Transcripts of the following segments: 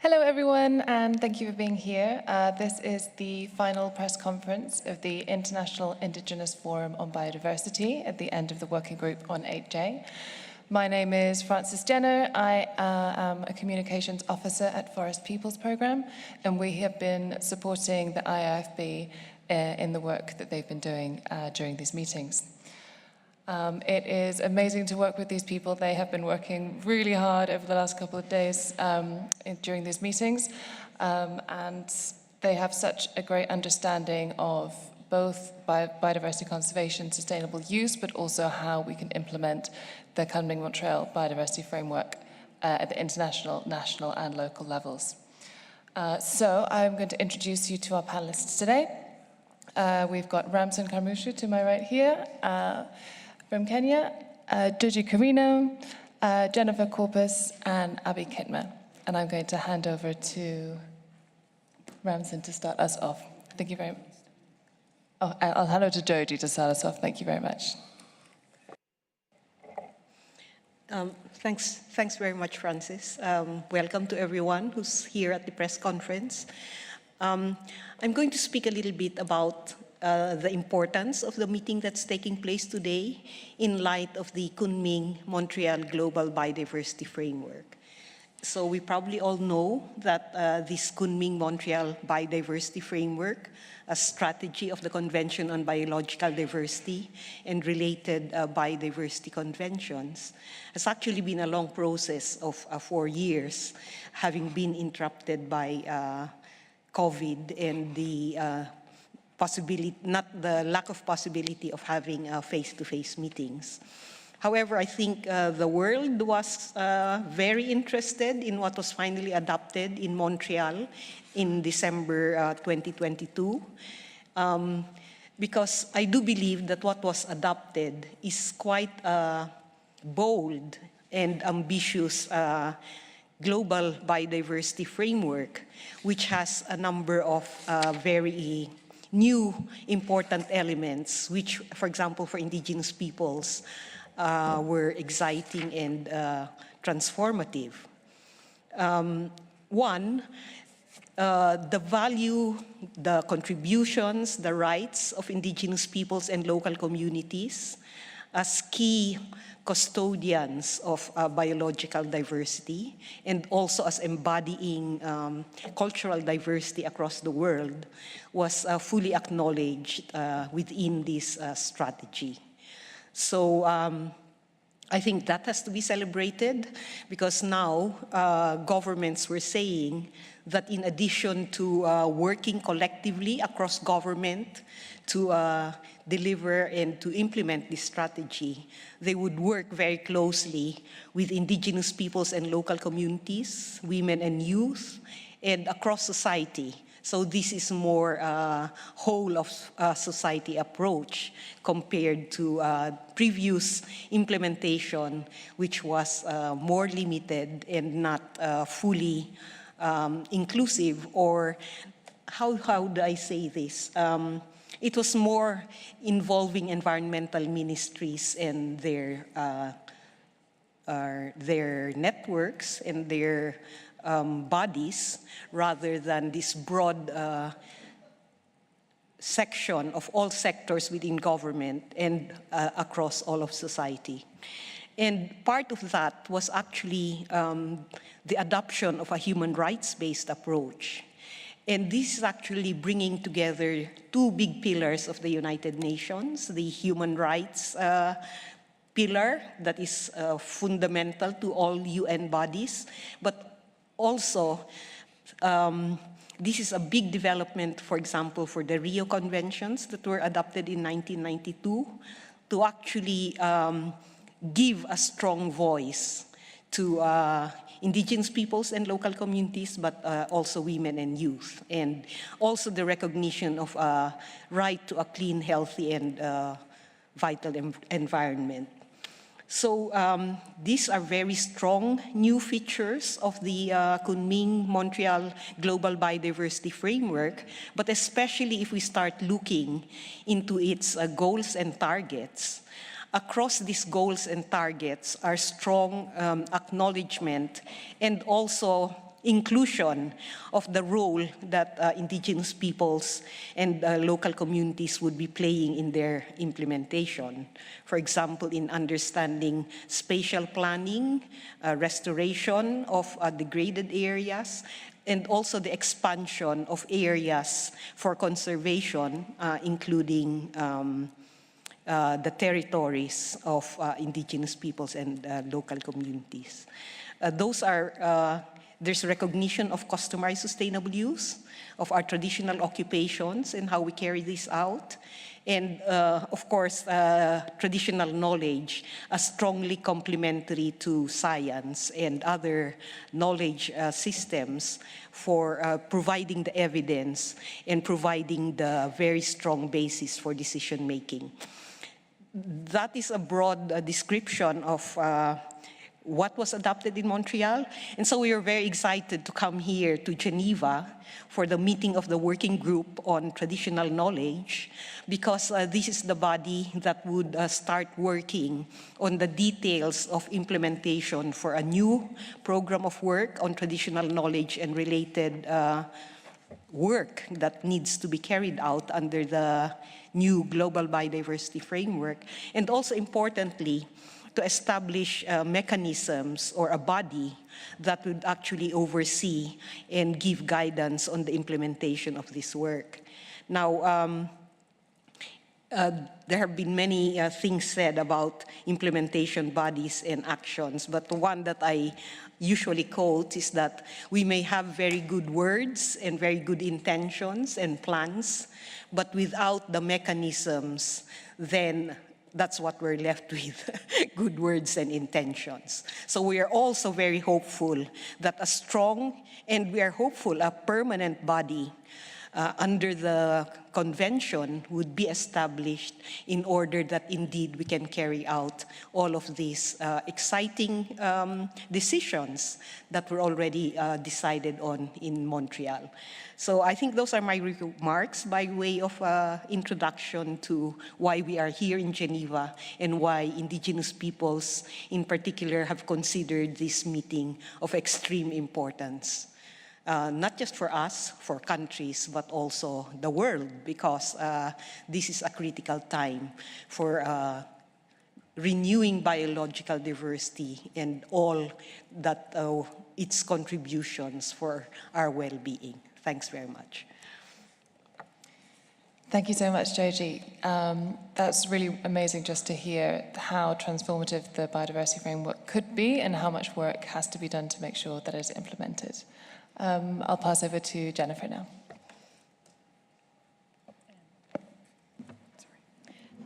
Hello everyone, and thank you for being here. This is the final press conference of the International Indigenous Forum on Biodiversity at the end of the working group on 8J. My name is Frances Jenner. I am a communications officer at Forest Peoples Programme, and we have been supporting the IIFB in the work that they've been doing during these meetings. It is amazing to work with these people. They have been working really hard over the last couple of days during these meetings, and they have such a great understanding of both biodiversity conservation, sustainable use, but also how we can implement the Kunming-Montreal Biodiversity Framework at the international, national, and local levels. So I'm going to introduce you to our panelists today. We've got Ramsin Karmushu to my right here, from Kenya, Duji Carino, Jennifer Corpus, and Abby Kitmer. And I'm going to hand over to Ramsin to start us off. Thank you very much. Oh, I'll hand over to Joji to start us off. Thank you very much. Thanks very much, Frances. Welcome to everyone who's here at the press conference. I'm going to speak a little bit about the importance of the meeting that's taking place today in light of the Kunming-Montreal Global Biodiversity Framework. So we probably all know that this Kunming-Montreal Biodiversity Framework, a strategy of the Convention on Biological Diversity and related biodiversity conventions, has actually been a long process of 4 years, having been interrupted by COVID and the lack of possibility of having face-to-face meetings. However, I think the world was very interested in what was finally adopted in Montreal in December 2022, because I do believe that what was adopted is quite a bold and ambitious global biodiversity framework, which has a number of very new important elements, which, for example, for indigenous peoples, were exciting and transformative. One, the value, the contributions, the rights of indigenous peoples and local communities as key custodians of biological diversity and also as embodying cultural diversity across the world was fully acknowledged within this strategy. So I think that has to be celebrated, because now governments were saying that in addition to working collectively across government to deliver and to implement this strategy, they would work very closely with indigenous peoples and local communities, women and youth, and across society. So this is more whole of society approach compared to previous implementation, which was more limited and not fully inclusive, or how do I say this? It was more involving environmental ministries and their networks and their bodies, rather than this broad section of all sectors within government and across all of society. And part of that was actually the adoption of a human rights-based approach. And this is actually bringing together two big pillars of the United Nations: the human rights pillar that is fundamental to all UN bodies, but also this is a big development, for example, for the Rio Conventions that were adopted in 1992 to actually give a strong voice to indigenous peoples and local communities, but also women and youth, and also the recognition of a right to a clean, healthy, and vital environment. So these are very strong new features of the Kunming-Montreal Global Biodiversity Framework, but especially if we start looking into its goals and targets. Across these goals and targets are strong acknowledgement and also inclusion of the role that indigenous peoples and local communities would be playing in their implementation. For example, in understanding spatial planning, restoration of degraded areas, and also the expansion of areas for conservation, including the territories of indigenous peoples and local communities. There's recognition of customary sustainable use of our traditional occupations and how we carry this out. And of course, traditional knowledge as strongly complementary to science and other knowledge systems for providing the evidence and providing the very strong basis for decision making. That is a broad description of what was adopted in Montreal. And so we are very excited to come here to Geneva for the meeting of the working group on traditional knowledge, because this is the body that would start working on the details of implementation for a new program of work on traditional knowledge and related work that needs to be carried out under the new global biodiversity framework. And also importantly, to establish mechanisms or a body that would actually oversee and give guidance on the implementation of this work. Now, there have been many things said about implementation bodies and actions, but the one that I usually quote is that we may have very good words and very good intentions and plans, but without the mechanisms, then that's what we're left with, good words and intentions. So we are also very hopeful that a strong, and we are hopeful a permanent body under the convention would be established in order that indeed we can carry out all of these exciting decisions that were already decided on in Montreal. So I think those are my remarks by way of introduction to why we are here in Geneva and why indigenous peoples in particular have considered this meeting of extreme importance. Not just for us, for countries, but also the world, because this is a critical time for renewing biological diversity and all that its contributions for our well-being. Thanks very much. Thank you so much, Joji. That's really amazing just to hear how transformative the biodiversity framework could be and how much work has to be done to make sure that it is implemented. I'll pass over to Jennifer now.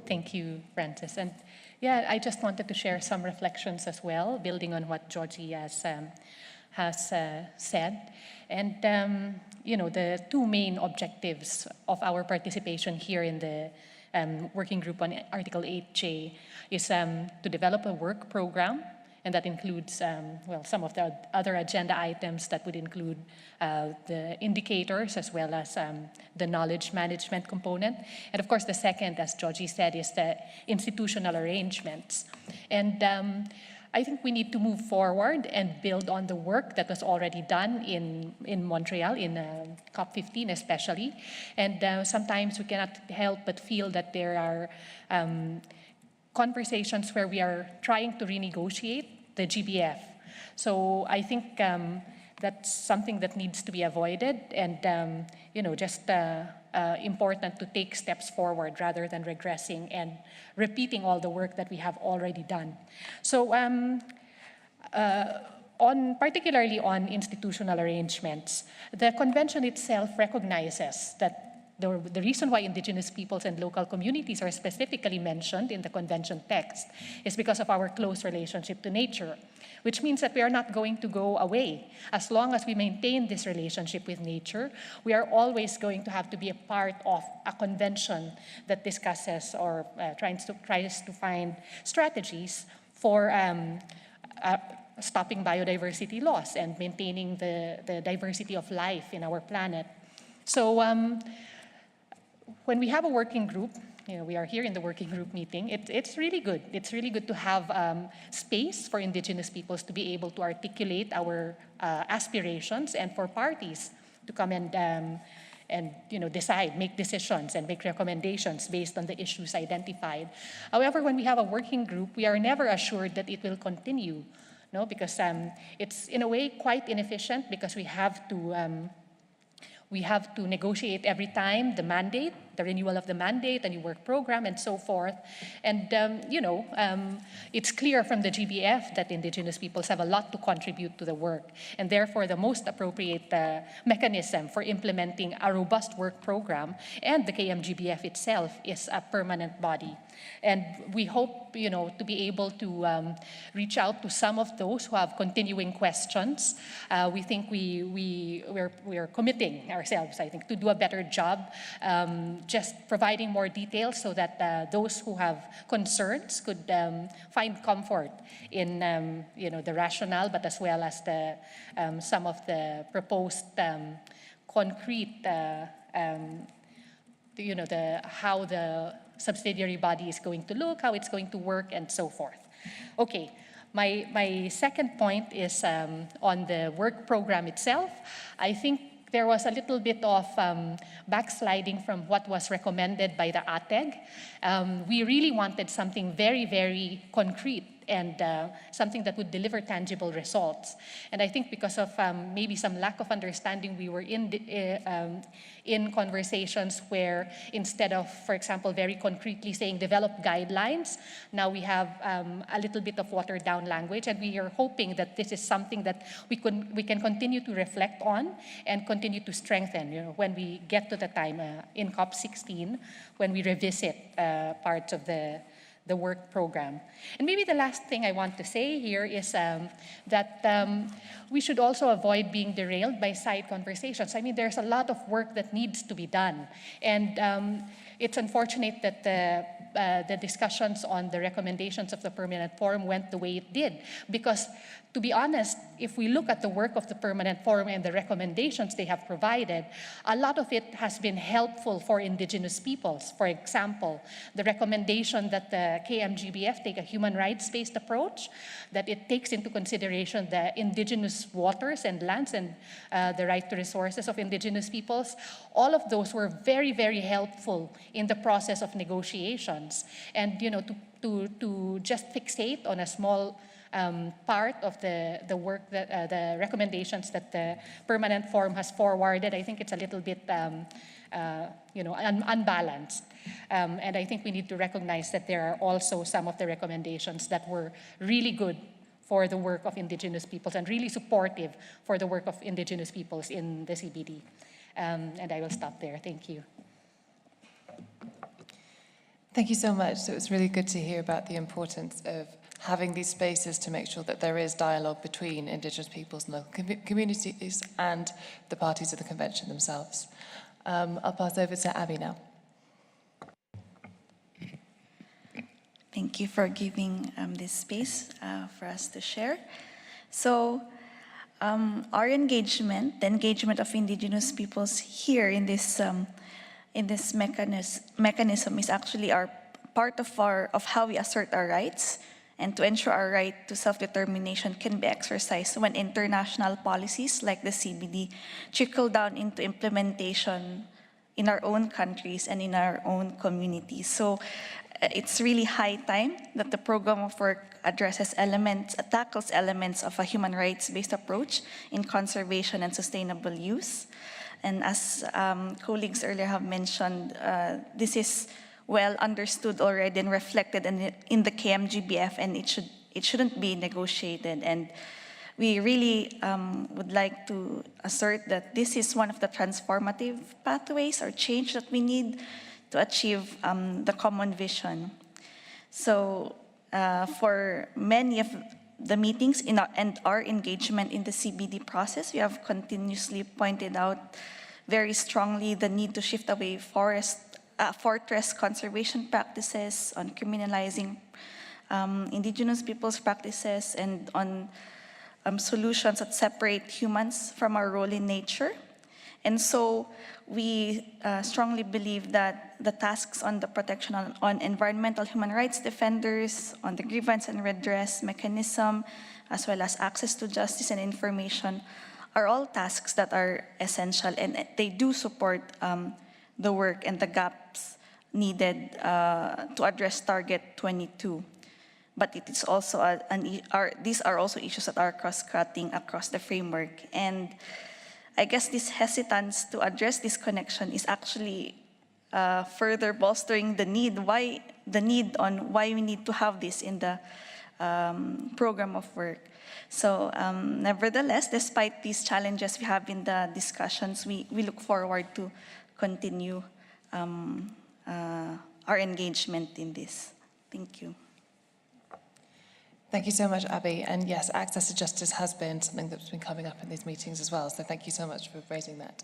Thank you, Francis. And yeah, I just wanted to share some reflections as well, building on what Joji has said. And, you know, the two main objectives of our participation here in the working group on Article 8J is to develop a work program. And that includes, well, some of the other agenda items that would include the indicators as well as the knowledge management component. And of course, the second, as Joji said, is the institutional arrangements. And I think we need to move forward and build on the work that was already done in Montreal, in COP15 especially. And sometimes we cannot help but feel that there are conversations where we are trying to renegotiate the GBF. So I think that's something that needs to be avoided and, you know, just important to take steps forward rather than regressing and repeating all the work that we have already done. So particularly on institutional arrangements, the convention itself recognizes that the reason why indigenous peoples and local communities are specifically mentioned in the convention text is because of our close relationship to nature, which means that we are not going to go away. As long as we maintain this relationship with nature, we are always going to have to be a part of a convention that discusses or tries to find strategies for stopping biodiversity loss and maintaining the diversity of life in our planet. So when we have a working group, we are here in the working group meeting. It's really good. It's really good to have space for Indigenous peoples to be able to articulate our aspirations, and for parties to come and decide, make decisions and make recommendations based on the issues identified. However, when we have a working group, we are never assured that it will continue, no? Because it's in a way quite inefficient, because we have to negotiate every time the mandate, the renewal of the mandate, a new work program, and so forth. And, it's clear from the GBF that Indigenous peoples have a lot to contribute to the work. And therefore, the most appropriate mechanism for implementing a robust work program, and the KMGBF itself, is a permanent body. And we hope, to be able to reach out to some of those who have continuing questions. We think we're committing ourselves, I think, to do a better job, just providing more details so that those who have concerns could find comfort in, the rationale, but as well as the some of the proposed concrete, how the subsidiary body is going to look, how it's going to work, and so forth. Okay, my second point is on the work program itself. I think there was a little bit of backsliding from what was recommended by the ATEG. We really wanted something very, very concrete, and something that would deliver tangible results. And I think because of maybe some lack of understanding, we were in conversations where, instead of, for example, very concretely saying develop guidelines, now we have a little bit of watered down language, and we are hoping that this is something that we can continue to reflect on and continue to strengthen, when we get to the time in COP16, when we revisit parts of the work program. And maybe the last thing I want to say here is that we should also avoid being derailed by side conversations. I mean, there's a lot of work that needs to be done. And it's unfortunate that the discussions on the recommendations of the Permanent Forum went the way it did. Because, to be honest, if we look at the work of the Permanent Forum and the recommendations they have provided, a lot of it has been helpful for Indigenous peoples. For example, the recommendation that the KMGBF take a human rights-based approach, that it takes into consideration the Indigenous waters and lands and the right to resources of Indigenous peoples. All of those were very, very helpful in the process of negotiations. And, to just fixate on a small part of the work, that the recommendations that the Permanent Forum has forwarded, I think it's a little bit unbalanced. And I think we need to recognize that there are also some of the recommendations that were really good for the work of Indigenous peoples and really supportive for the work of Indigenous peoples in the CBD. And I will stop there. Thank you. Thank you so much. So it was really good to hear about the importance of having these spaces to make sure that there is dialogue between Indigenous peoples and local communities and the parties of the convention themselves. I'll pass over to Abby now. Thank you for giving this space for us to share. So our engagement, the engagement of Indigenous peoples here in this mechanism is actually our part of how we assert our rights and to ensure our right to self-determination can be exercised when international policies like the CBD trickle down into implementation in our own countries and in our own communities. So it's really high time that the program of work tackles elements of a human rights-based approach in conservation and sustainable use. And as colleagues earlier have mentioned, this is well understood already and reflected in the KMGBF, and it shouldn't be negotiated. And we really would like to assert that this is one of the transformative pathways or change that we need to achieve the common vision. So for many of the meetings and our engagement in the CBD process, we have continuously pointed out very strongly the need to shift away fortress conservation practices, on criminalizing Indigenous people's practices, and on solutions that separate humans from our role in nature. And so we strongly believe that the tasks on the protection on environmental human rights defenders, on the grievance and redress mechanism, as well as access to justice and information, are all tasks that are essential, and they do support the work and the gaps needed to address Target 22. But it is also these are also issues that are cross-cutting across the framework. And I guess this hesitance to address this connection is actually further bolstering the need on why we need to have this in the program of work. So nevertheless, despite these challenges we have in the discussions, we look forward to continue our engagement in this. Thank you. Thank you so much, Abby. And yes, access to justice has been something that's been coming up in these meetings as well. So thank you so much for raising that.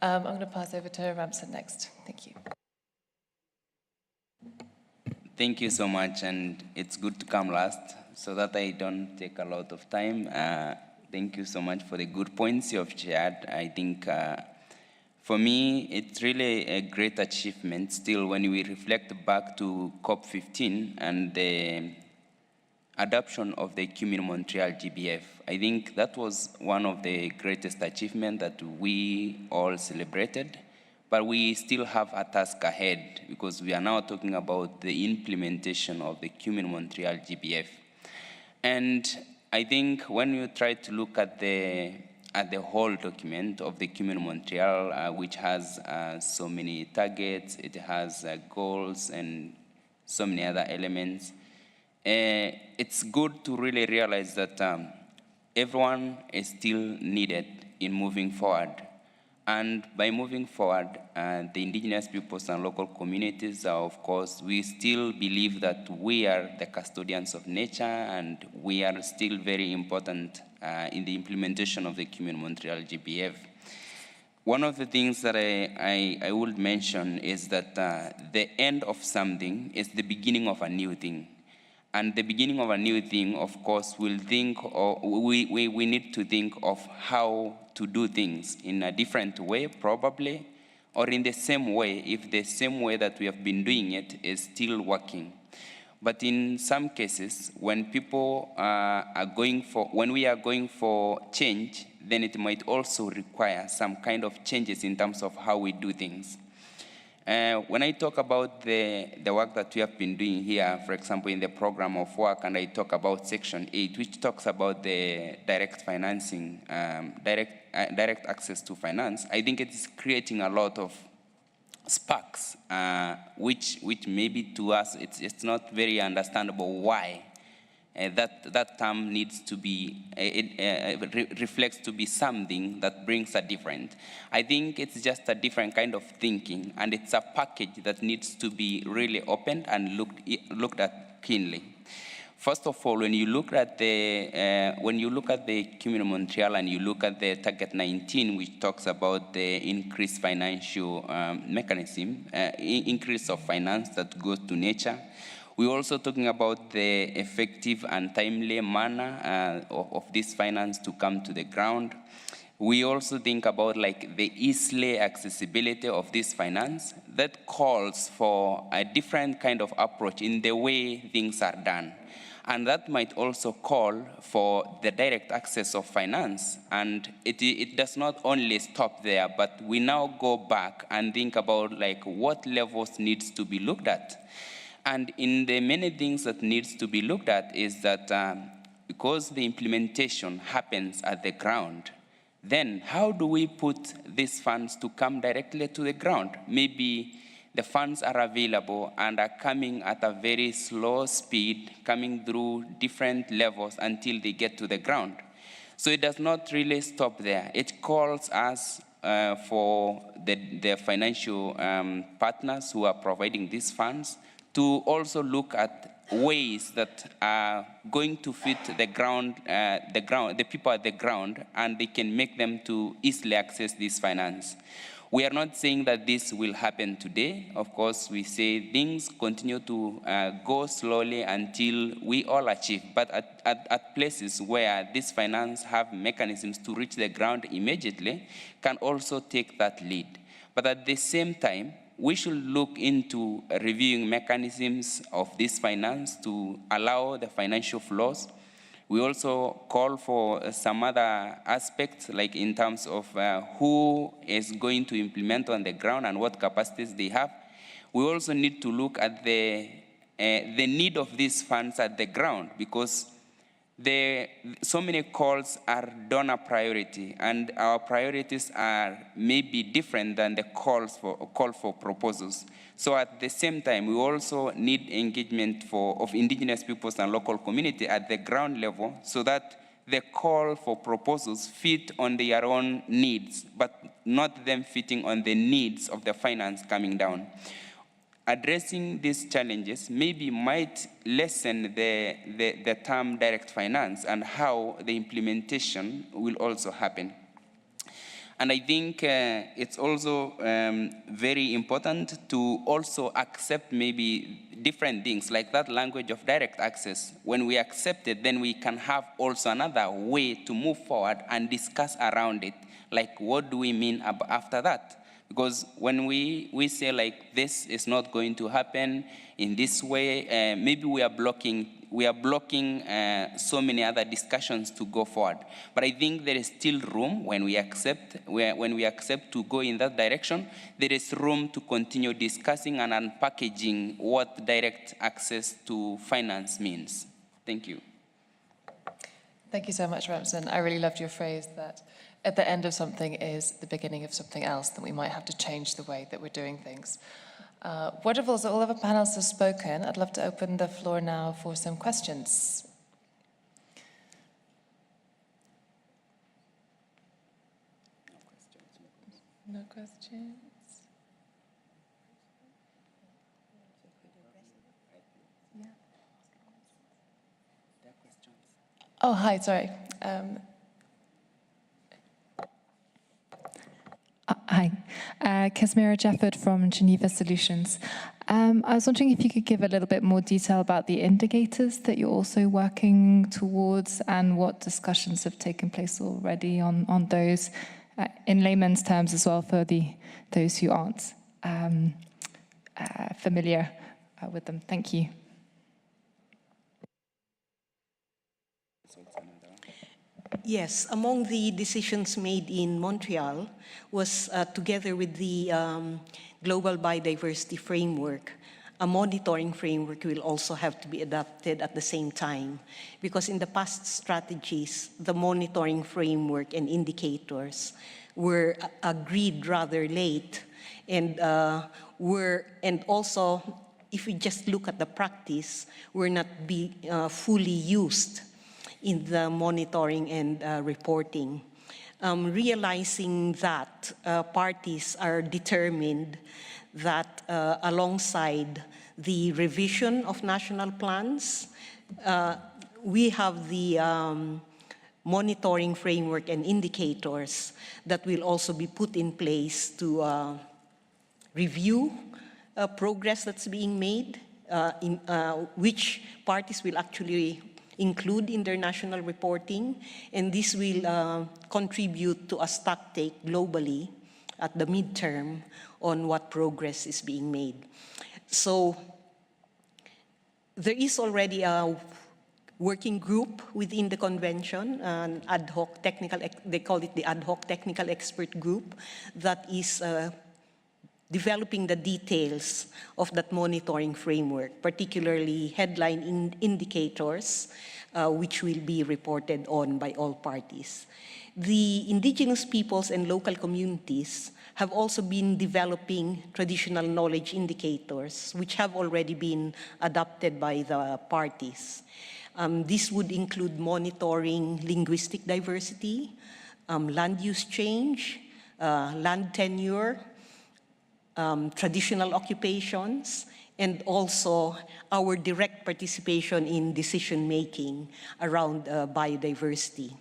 I'm going to pass over to Ramson next. Thank you. Thank you so much, and it's good to come last so that I don't take a lot of time. Thank you so much for the good points you have shared. I think for me, it's really a great achievement still when we reflect back to COP15 and the adoption of the Montreal GBF. I think that was one of the greatest achievements that we all celebrated, but we still have a task ahead because we are now talking about the implementation of the Montreal GBF. And I think when you try to look at the whole document of the Montreal, which has so many targets, it has goals and so many other elements, it's good to really realize that everyone is still needed in moving forward. And by moving forward, the indigenous peoples and local communities, of course, we still believe that we are the custodians of nature and we are still very important in the implementation of the Montreal GBF. One of the things that I would mention is that the end of something is the beginning of a new thing. And the beginning of a new thing, of course, we need to think of how to do things in a different way, probably, or in the same way, if the same way that we have been doing it is still working. But in some cases, when people when we are going for change, then it might also require some kind of changes in terms of how we do things. When I talk about the work that we have been doing here, for example, in the program of work, and I talk about Section 8, which talks about the direct financing, direct access to finance, I think it is creating a lot of sparks, which maybe to us, it's not very understandable why. That term needs to be, reflects to be something that brings a different. I think it's just a different kind of thinking, and it's a package that needs to be really opened and looked at keenly. First of all, when you look at the Montreal and you look at the Target 19, which talks about the increased financial mechanism, increase of finance that goes to nature. We're also talking about the effective and timely manner of this finance to come to the ground. We also think about like the easily accessibility of this finance that calls for a different kind of approach in the way things are done. And that might also call for the direct access of finance. And it does not only stop there, but we now go back and think about like what levels needs to be looked at. And in the many things that needs to be looked at is that because the implementation happens at the ground, then how do we put these funds to come directly to the ground? Maybe the funds are available and are coming at a very slow speed, coming through different levels until they get to the ground. So it does not really stop there. It calls us for the financial partners who are providing these funds to also look at ways that are going to fit the people at the ground, and they can make them to easily access this finance. We are not saying that this will happen today. Of course, we say things continue to go slowly until we all achieve. But at places where this finance have mechanisms to reach the ground immediately, can also take that lead. But at the same time, we should look into reviewing mechanisms of this finance to allow the financial flows. We also call for some other aspects, like in terms of who is going to implement on the ground and what capacities they have. We also need to look at the need of these funds at the ground, because so many calls are donor priority, and our priorities are maybe different than the call for proposals. So at the same time, we also need engagement of indigenous peoples and local community at the ground level, so that the call for proposals fit on their own needs, but not them fitting on the needs of the finance coming down. Addressing these challenges maybe might lessen the term direct finance and how the implementation will also happen. And I think it's also very important to also accept maybe different things, like that language of direct access. When we accept it, then we can have also another way to move forward and discuss around it. Like, what do we mean after that? Because when we say, like, this is not going to happen in this way, maybe we are blocking so many other discussions to go forward. But I think there is still room when we accept to go in that direction. There is room to continue discussing and unpackaging what direct access to finance means. Thank you. Thank you so much, Ramson. I really loved your phrase that at the end of something is the beginning of something else, that we might have to change the way that we're doing things. Wonderful, so all of our panelists have spoken. I'd love to open the floor now for some questions. No questions? Yeah. Oh, hi, sorry. Hi, Casimira Jefford from Geneva Solutions. I was wondering if you could give a little bit more detail about the indicators that you're also working towards and what discussions have taken place already on those, in layman's terms as well, for those who aren't familiar with them. Thank you. Yes, among the decisions made in Montreal was together with the Global Biodiversity Framework, a monitoring framework will also have to be adopted at the same time, because in the past strategies, the monitoring framework and indicators were agreed rather late, and also, if we just look at the practice, were not fully used in the monitoring and reporting. Realizing that parties are determined that alongside the revision of national plans, we have the monitoring framework and indicators that will also be put in place to review progress that's being made, which parties will actually include in their national reporting, and this will contribute to a stock take globally at the midterm on what progress is being made. So there is already a working group within the convention, an ad hoc technical, they call it the ad hoc technical expert group, that is developing the details of that monitoring framework, particularly headline indicators, which will be reported on by all parties. The indigenous peoples and local communities have also been developing traditional knowledge indicators, which have already been adopted by the parties. This would include monitoring linguistic diversity, land use change, land tenure, traditional occupations, and also our direct participation in decision-making around biodiversity.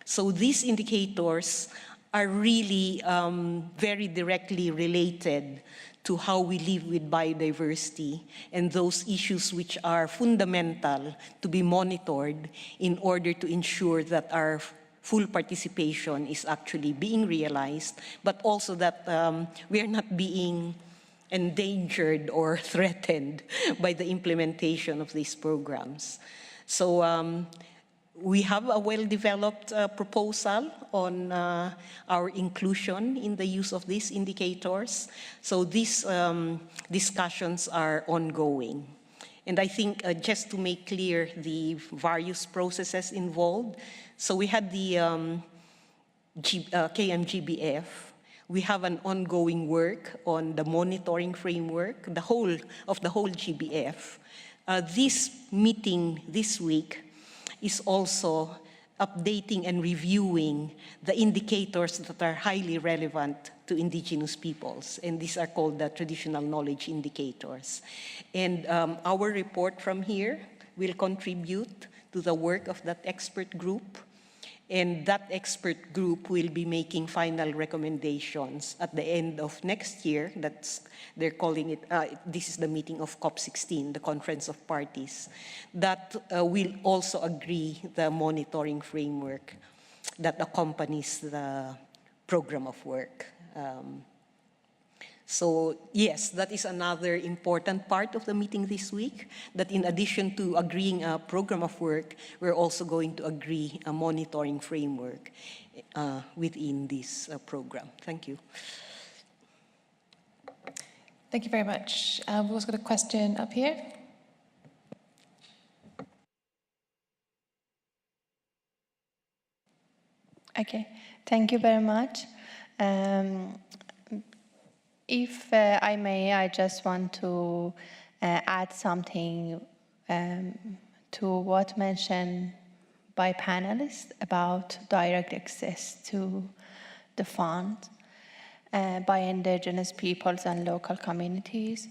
So these indicators are really very directly related to how we live with biodiversity and those issues which are fundamental to be monitored in order to ensure that our full participation is actually being realized, but also that we are not being endangered or threatened by the implementation of these programs. So we have a well-developed proposal on our inclusion in the use of these indicators. So these discussions are ongoing. And I think just to make clear the various processes involved, so we had the KMGBF. We have an ongoing work on the monitoring framework, the whole GBF. This meeting this week is also updating and reviewing the indicators that are highly relevant to indigenous peoples, and these are called the traditional knowledge indicators. And our report from here will contribute to the work of that expert group, and that expert group will be making final recommendations at the end of next year. They're calling it, this is the meeting of COP16, the Conference of Parties, that will also agree the monitoring framework that accompanies the program of work. So yes, that is another important part of the meeting this week, that in addition to agreeing a program of work, we're also going to agree a monitoring framework within this program. Thank you. Thank you very much. We've also got a question up here. Okay, thank you very much. If I may, I just want to add something to what mentioned by panelists about direct access to the fund by indigenous peoples and local communities.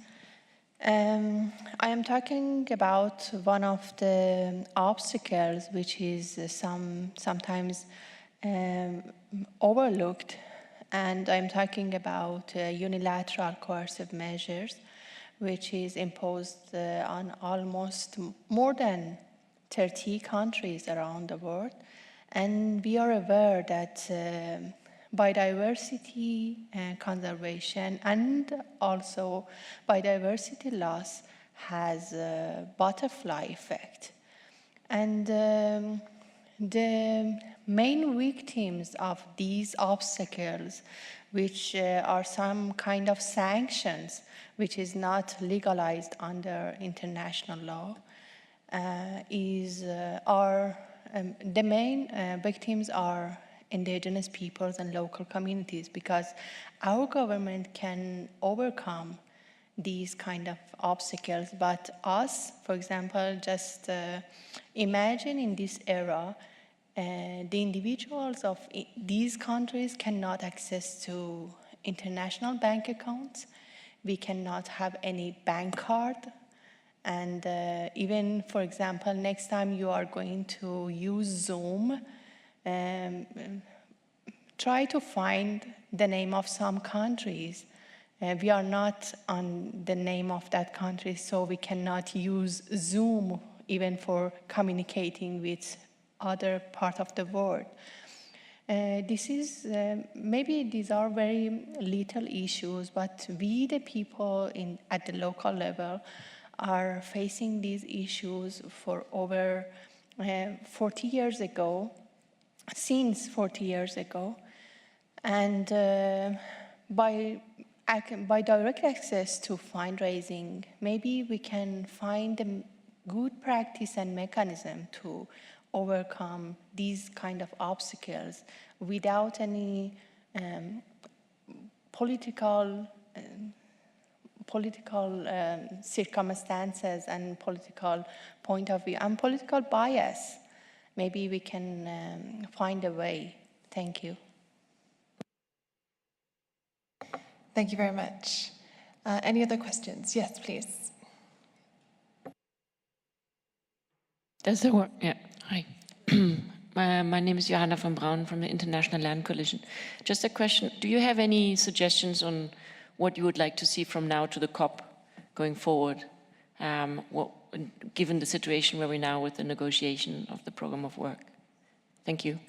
I am talking about one of the obstacles which is sometimes overlooked, and I'm talking about unilateral coercive measures, which is imposed on almost more than 30 countries around the world. And we are aware that biodiversity conservation and also biodiversity loss has a butterfly effect. And the main victims of these obstacles, which are some kind of sanctions, which is not legalized under international law, the main victims are indigenous peoples and local communities, because our government can overcome these kind of obstacles. But us, for example, just imagine in this era, the individuals of these countries cannot access to international bank accounts. We cannot have any bank card. And even, for example, next time you are going to use Zoom, try to find the name of some countries. We are not on the name of that country, so we cannot use Zoom even for communicating with other part of the world. Maybe these are very little issues, but we, the people at the local level, are facing these issues for over 40 years ago, since 40 years ago. And by direct access to fundraising, maybe we can find a good practice and mechanism to overcome these kind of obstacles without any political circumstances and political point of view and political bias. Maybe we can find a way. Thank you. Thank you very much. Any other questions? Yes, please. Does it work? Yeah. Hi. My name is Johanna van Braun from the International Land Coalition. Just a question, do you have any suggestions on what you would like to see from now to the COP going forward, given the situation where we're now with the negotiation of the program of work? Thank you.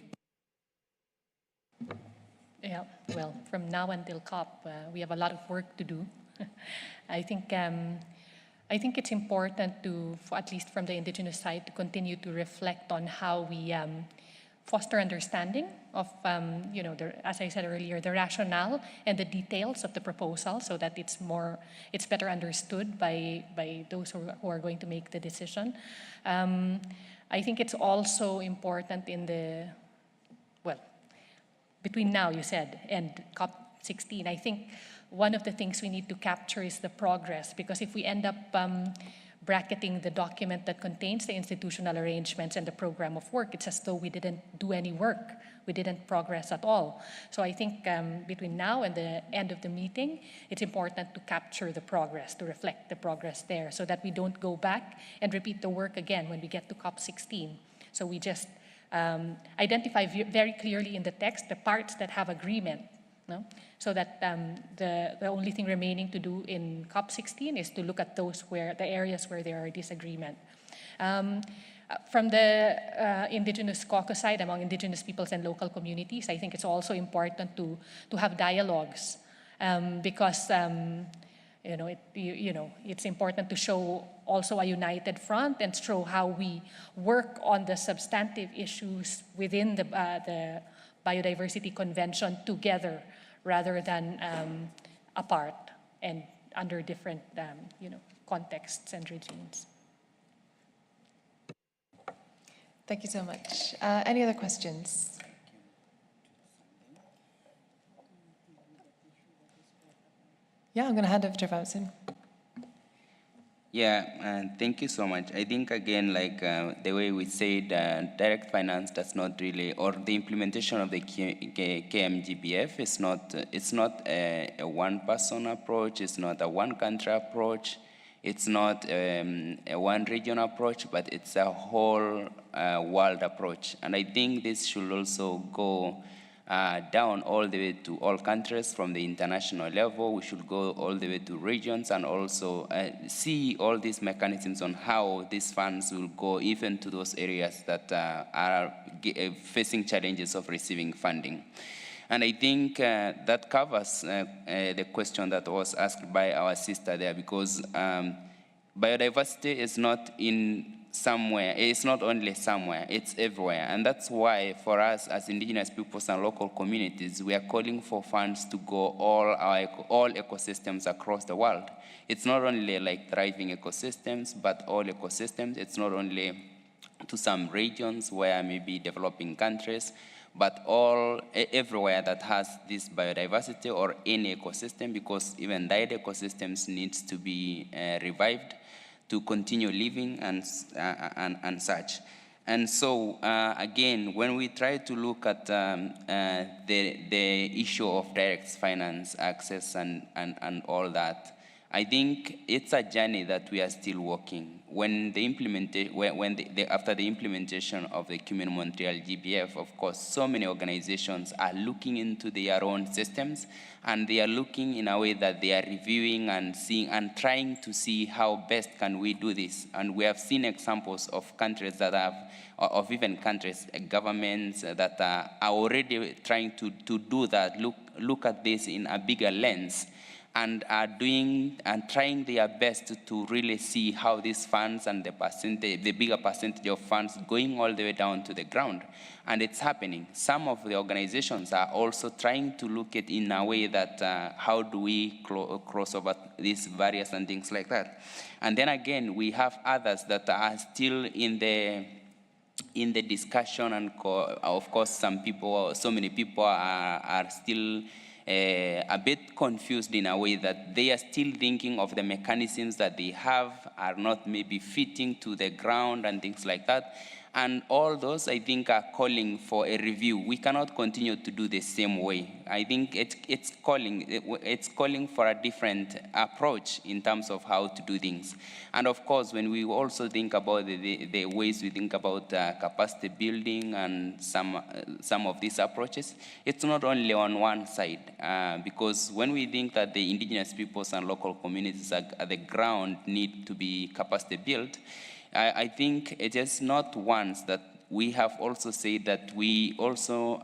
Yeah, well, from now until COP, we have a lot of work to do. I think it's important to, at least from the Indigenous side, to continue to reflect on how we foster understanding of, as I said earlier, the rationale and the details of the proposal, so that it's better understood by those who are going to make the decision. I think it's also important between now, you said, and COP16, I think one of the things we need to capture is the progress, because if we end up bracketing the document that contains the institutional arrangements and the program of work, it's as though we didn't do any work. We didn't progress at all. So I think between now and the end of the meeting, it's important to capture the progress, to reflect the progress there, so that we don't go back and repeat the work again when we get to COP16. So we just identify very clearly in the text the parts that have agreement, no? So that the only thing remaining to do in COP16 is to look at the areas where there are disagreement. From the Indigenous caucus side, among Indigenous peoples and local communities, I think it's also important to have dialogues, because it's important to show also a united front and show how we work on the substantive issues within the Biodiversity Convention together, rather than apart and under different contexts and regimes. Thank you so much. Any other questions? Yeah, I'm going to hand over to Batzin. Yeah, thank you so much. I think, again, like the way we said, direct finance does not really, or the implementation of the KMGBF is not, it's not a one-person approach, it's not a one-country approach, it's not a one-region approach, but it's a whole world approach. And I think this should also go down all the way to all countries from the international level. We should go all the way to regions and also see all these mechanisms on how these funds will go even to those areas that are facing challenges of receiving funding. And I think that covers the question that was asked by our sister there, because biodiversity is not in somewhere, it's not only somewhere, it's everywhere. And that's why for us as Indigenous peoples and local communities, we are calling for funds to go all ecosystems across the world. It's not only like thriving ecosystems, but all ecosystems. It's not only to some regions where maybe developing countries, but everywhere that has this biodiversity or any ecosystem, because even died ecosystems needs to be revived to continue living and such. And so, again, when we try to look at the issue of direct finance access and all that, I think it's a journey that we are still walking. When after the implementation of the Montreal GBF, of course, so many organizations are looking into their own systems, and they are looking in a way that they are reviewing and seeing and trying to see how best can we do this. And we have seen examples of countries that have, of even countries, governments that are already trying to do that, look at this in a bigger lens, and are doing and trying their best to really see how these funds and the bigger percentage of funds going all the way down to the ground. And it's happening. Some of the organizations are also trying to look at in a way that how do we cross over these barriers and things like that. And then again, we have others that are still in the discussion, and of course so many people are still a bit confused in a way that they are still thinking of the mechanisms that they have are not maybe fitting to the ground and things like that. And all those, I think, are calling for a review. We cannot continue to do the same way. I think it's calling for a different approach in terms of how to do things. And of course, when we also think about the ways we think about capacity building and some of these approaches, it's not only on one side, because when we think that the indigenous peoples and local communities at the ground need to be capacity built, I think it is not once that we have also said that we also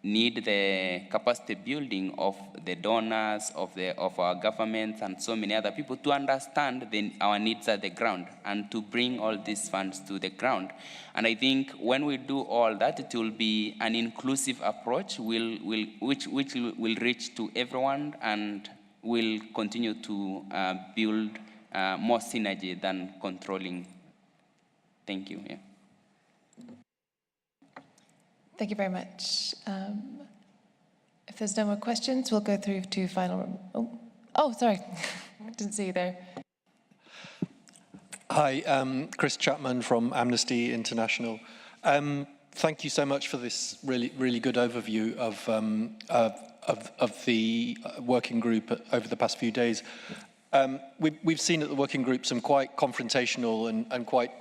need the capacity building of the donors, of our governments, and so many other people to understand our needs at the ground and to bring all these funds to the ground. And I think when we do all that, it will be an inclusive approach which will reach to everyone and will continue to build more synergy than controlling. Thank you. Yeah. Thank you very much. If there's no more questions, we'll go through to final. Oh, sorry, didn't see you there. Hi, Chris Chapman from Amnesty International. Thank you so much for this really good overview of the working group over the past few days. We've seen at the working group some quite confrontational and quite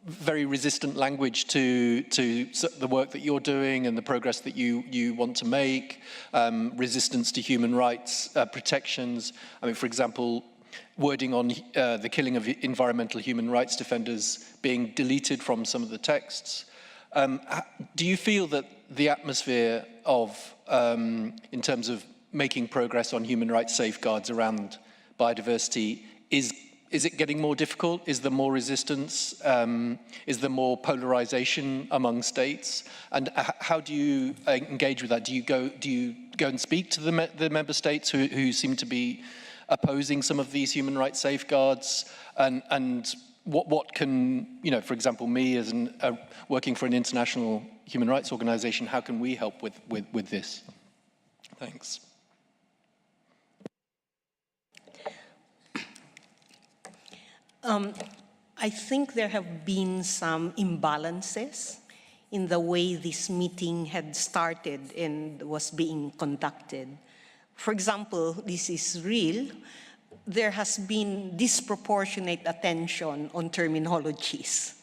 very resistant language to the work that you're doing and the progress that you want to make, resistance to human rights protections. I mean, for example, wording on the killing of environmental human rights defenders being deleted from some of the texts. Do you feel that the atmosphere of, in terms of making progress on human rights safeguards around biodiversity, is it getting more difficult? Is there more resistance? Is there more polarization among states? And how do you engage with that? Do you go and speak to the member states who seem to be opposing some of these human rights safeguards? And what can, for example, me as working for an international human rights organization, how can we help with this? Thanks. I think there have been some imbalances in the way this meeting had started and was being conducted. For example, this is real. There has been disproportionate attention on terminologies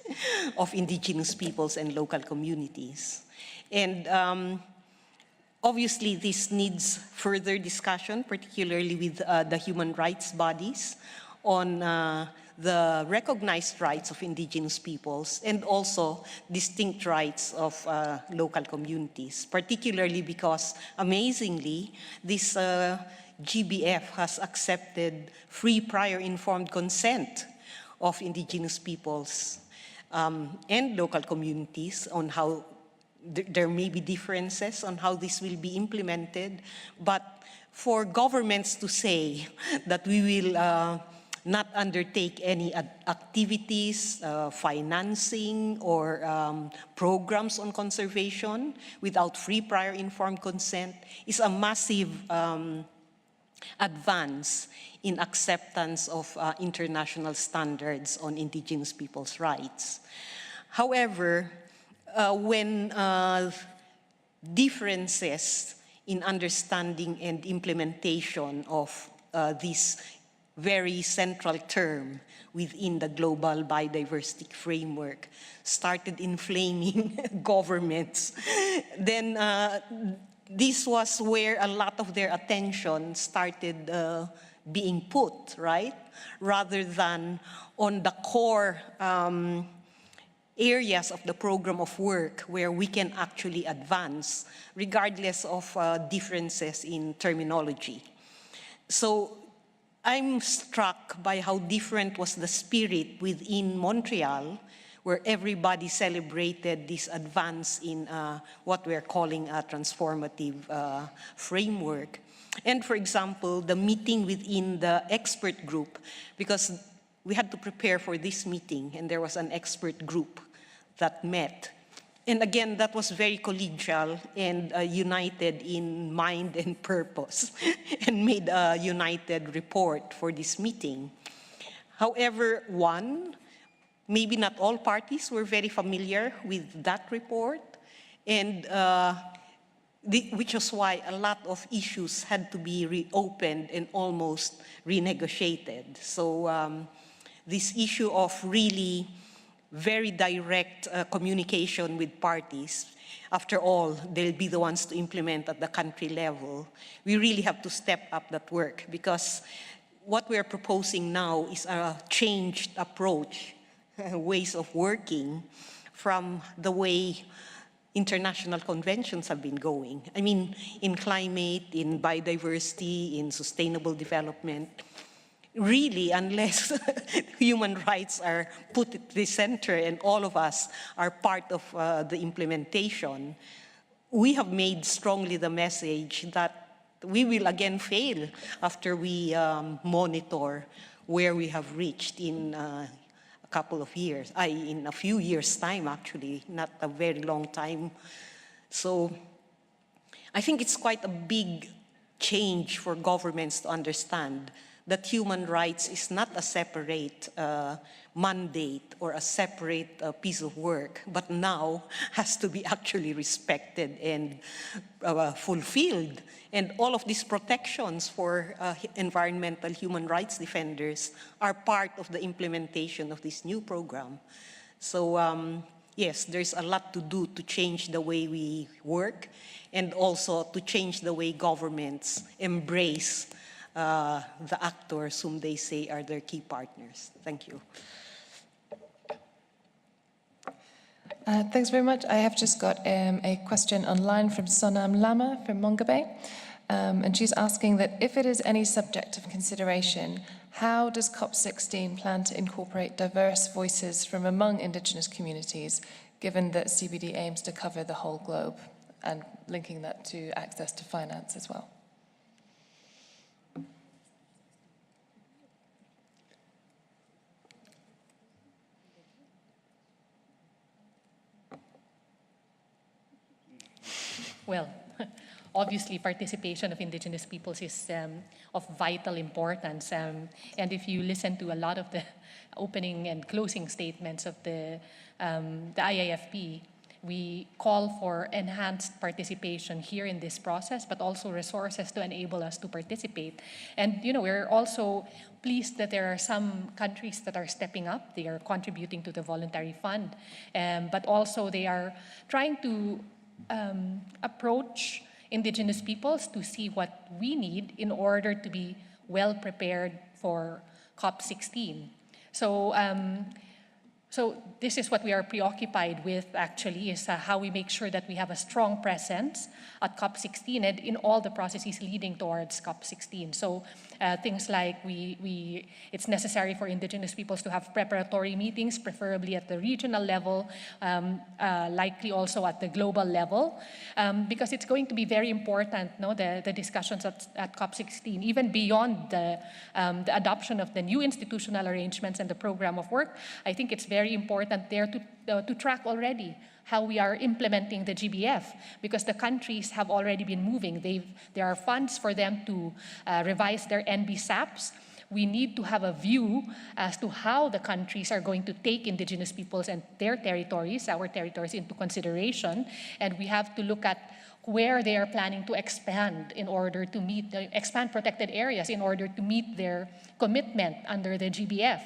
of indigenous peoples and local communities. And obviously, this needs further discussion, particularly with the human rights bodies, on the recognized rights of indigenous peoples and also distinct rights of local communities, particularly because, amazingly, this GBF has accepted free prior informed consent of indigenous peoples and local communities on how there may be differences on how this will be implemented, but for governments to say that we will not undertake any activities, financing, or programs on conservation without free prior informed consent is a massive advance in acceptance of international standards on indigenous people's rights. However, when differences in understanding and implementation of this very central term within the global biodiversity framework started inflaming governments, then this was where a lot of their attention started being put, right? Rather than on the core areas of the program of work where we can actually advance, regardless of differences in terminology. So I'm struck by how different was the spirit within Montreal, where everybody celebrated this advance in what we're calling a transformative framework. And for example, the meeting within the expert group, because we had to prepare for this meeting, and there was an expert group that met. And again, that was very collegial and united in mind and purpose and made a united report for this meeting. However, maybe not all parties were very familiar with that report, and which was why a lot of issues had to be reopened and almost renegotiated. So this issue of really very direct communication with parties, after all, they'll be the ones to implement at the country level. We really have to step up that work, because what we're proposing now is a changed approach, ways of working from the way international conventions have been going. I mean, in climate, in biodiversity, in sustainable development, really, unless human rights are put at the center and all of us are part of the implementation, we have made strongly the message that we will again fail after we monitor where we have reached in a couple of years, in a few years' time, actually, not a very long time. So I think it's quite a big change for governments to understand that human rights is not a separate mandate or a separate piece of work, but now has to be actually respected and fulfilled. And all of these protections for environmental human rights defenders are part of the implementation of this new program. So yes, there's a lot to do to change the way we work, and also to change the way governments embrace the actors whom they say are their key partners. Thank you. Thanks very much. I have just got a question online from Sonam Lama from Mongabay. And she's asking that if it is any subject of consideration, how does COP16 plan to incorporate diverse voices from among Indigenous communities, given that CBD aims to cover the whole globe, and linking that to access to finance as well? Well, obviously participation of Indigenous peoples is of vital importance. And if you listen to a lot of the opening and closing statements of the IIFB, we call for enhanced participation here in this process, but also resources to enable us to participate. And we're also pleased that there are some countries that are stepping up. They are contributing to the voluntary fund, but also they are trying to approach Indigenous peoples to see what we need in order to be well prepared for COP16. So this is what we are preoccupied with, actually, is how we make sure that we have a strong presence at COP16 and in all the processes leading towards COP16. So things like it's necessary for Indigenous peoples to have preparatory meetings, preferably at the regional level, likely also at the global level, because it's going to be very important, the discussions at COP16, even beyond the adoption of the new institutional arrangements and the program of work. I think it's very important there to track already how we are implementing the GBF, because the countries have already been moving. There are funds for them to revise their NBSAPs. We need to have a view as to how the countries are going to take Indigenous peoples and their territories, our territories, into consideration. And we have to look at where they are planning to expand in order to expand protected areas in order to meet their commitment under the GBF.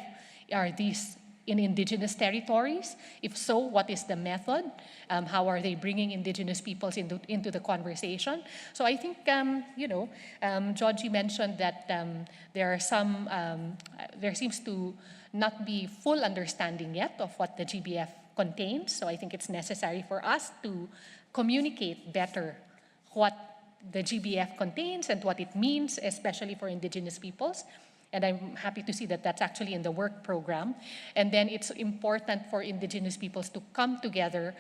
Are these in Indigenous territories? If so, what is the method? How are they bringing Indigenous peoples into the conversation? So I think, Georgie mentioned that there seems to not be full understanding yet of what the GBF contains. So I think it's necessary for us to communicate better what the GBF contains and what it means, especially for Indigenous peoples. And I'm happy to see that that's actually in the work program. And then it's important for Indigenous peoples to come together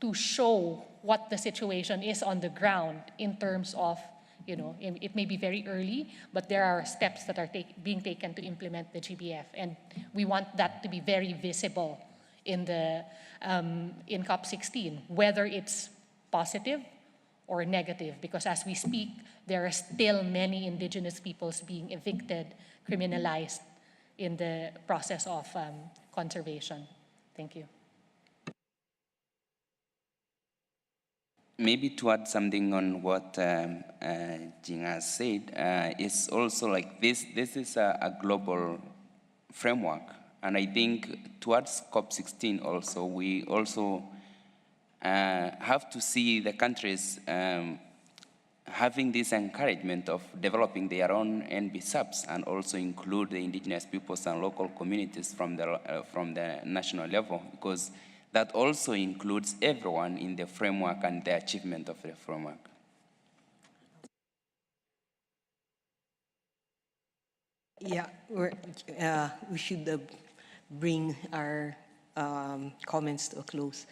to show what the situation is on the ground in terms of, it may be very early, but there are steps that are being taken to implement the GBF. And we want that to be very visible in COP16, whether it's positive or negative, because as we speak, there are still many Indigenous peoples being evicted, criminalized in the process of conservation. Thank you. Maybe to add something on what Jing has said, is also like this is a global framework. And I think towards COP16 also, we also have to see the countries having this encouragement of developing their own NB-subs and also include the indigenous peoples and local communities from the national level, because that also includes everyone in the framework and the achievement of the framework. Yeah, we should bring our comments to a close.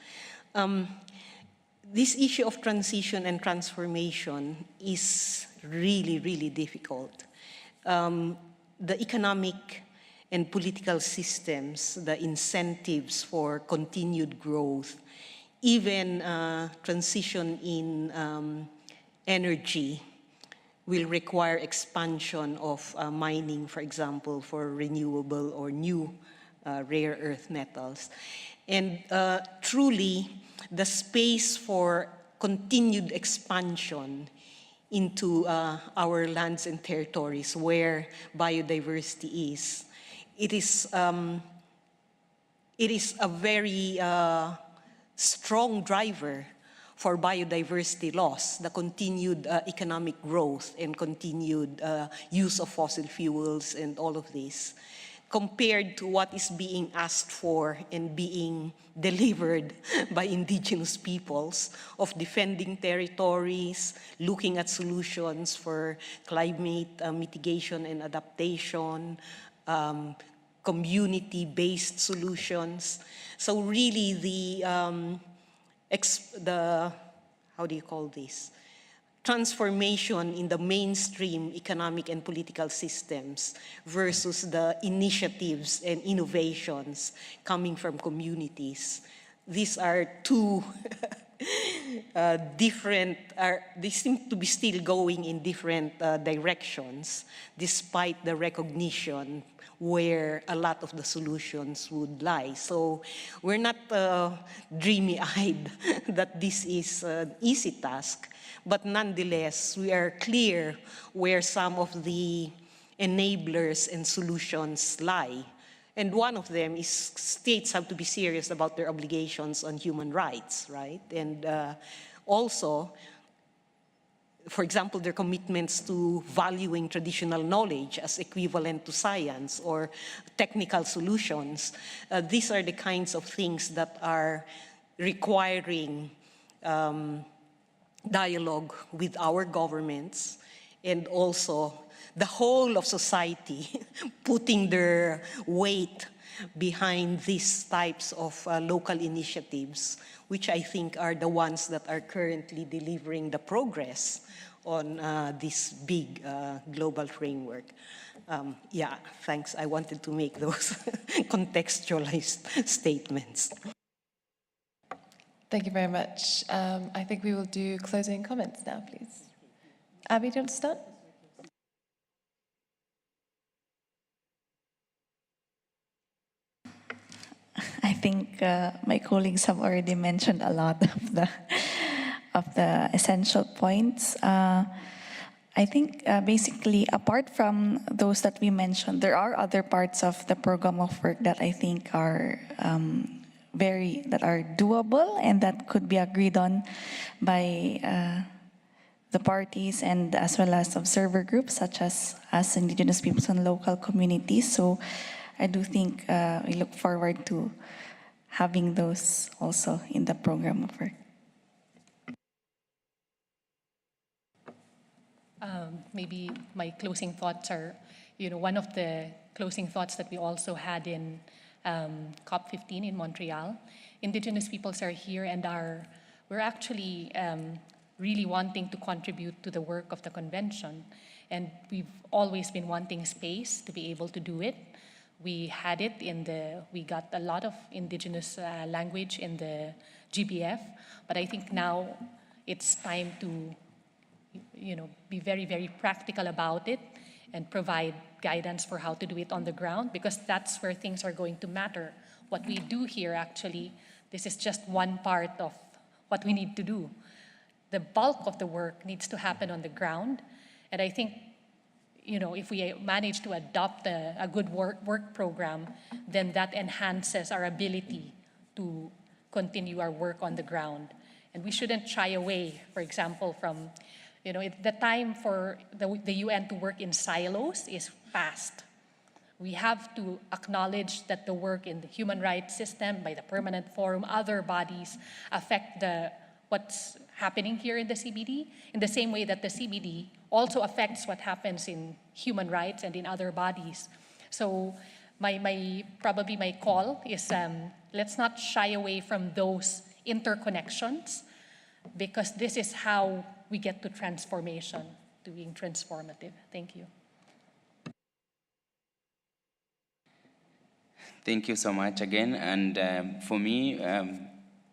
This issue of transition and transformation is really, really difficult. The economic and political systems, the incentives for continued growth, even transition in energy will require expansion of mining, for example, for renewable or new rare earth metals. And truly, the space for continued expansion into our lands and territories where biodiversity is, it is a very strong driver for biodiversity loss, the continued economic growth and continued use of fossil fuels and all of this, compared to what is being asked for and being delivered by indigenous peoples of defending territories, looking at solutions for climate mitigation and adaptation, community-based solutions. So really the how do you call this? Transformation in the mainstream economic and political systems versus the initiatives and innovations coming from communities. These are two they seem to be still going in different directions, despite the recognition where a lot of the solutions would lie. So we're not dreamy-eyed that this is an easy task, but nonetheless, we are clear where some of the enablers and solutions lie. And one of them is states have to be serious about their obligations on human rights, right? And also, for example, their commitments to valuing traditional knowledge as equivalent to science or technical solutions. These are the kinds of things that are requiring dialogue with our governments and also the whole of society putting their weight behind these types of local initiatives, which I think are the ones that are currently delivering the progress on this big global framework. Yeah, thanks. I wanted to make those contextualized statements. Thank you very much. I think we will do closing comments now, please. Abby, do you want to start? I think my colleagues have already mentioned a lot of the essential points. I think basically, apart from those that we mentioned, there are other parts of the program of work that I think are that are doable and that could be agreed on by the parties and as well as observer groups such as indigenous peoples and local communities. So I do think we look forward to having those also in the program of work. Maybe my closing thoughts are, one of the closing thoughts that we also had in COP15 in Montreal. Indigenous peoples are here and we're actually really wanting to contribute to the work of the convention. And we've always been wanting space to be able to do it. We had it we got a lot of indigenous language in the GBF, but I think now it's time to, be very, very practical about it and provide guidance for how to do it on the ground, because that's where things are going to matter what we do here actually, this is just one part of what we need to do. The bulk of the work needs to happen on the ground. And I think, you know, if we manage to adopt a good work program, then that enhances our ability to continue our work on the ground. And we shouldn't shy away, for example, from, you know, the time for the UN to work in silos is past. We have to acknowledge that the work in the human rights system by the Permanent Forum, other bodies affect what's happening here in the CBD, in the same way that the CBD also affects what happens in human rights and in other bodies. So probably my call is let's not shy away from those interconnections, because this is how we get to transformation, to being transformative. Thank you. Thank you so much again. And for me,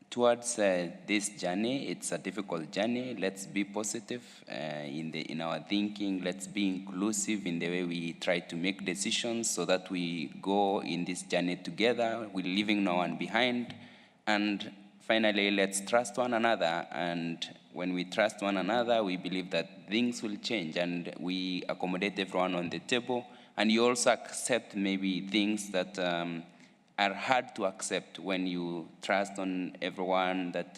towards this journey, it's a difficult journey. Let's be positive in our thinking. Let's be inclusive in the way we try to make decisions, so that we go in this journey together. We're leaving no one behind. And finally, let's trust one another. And when we trust one another, we believe that things will change, and we accommodate everyone on the table. And you also accept maybe things that are hard to accept when you trust on everyone, that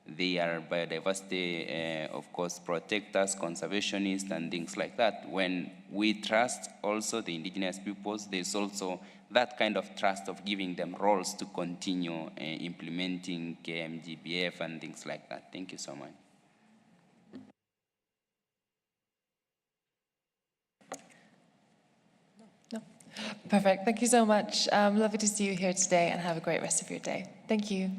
they are biodiversity, of course, protectors, conservationists, and things like that. When we trust also the indigenous peoples, there's also that kind of trust of giving them roles to continue implementing KMGBF and things like that. Thank you so much. Perfect. Thank you so much. Lovely to see you here today, and have a great rest of your day. Thank you.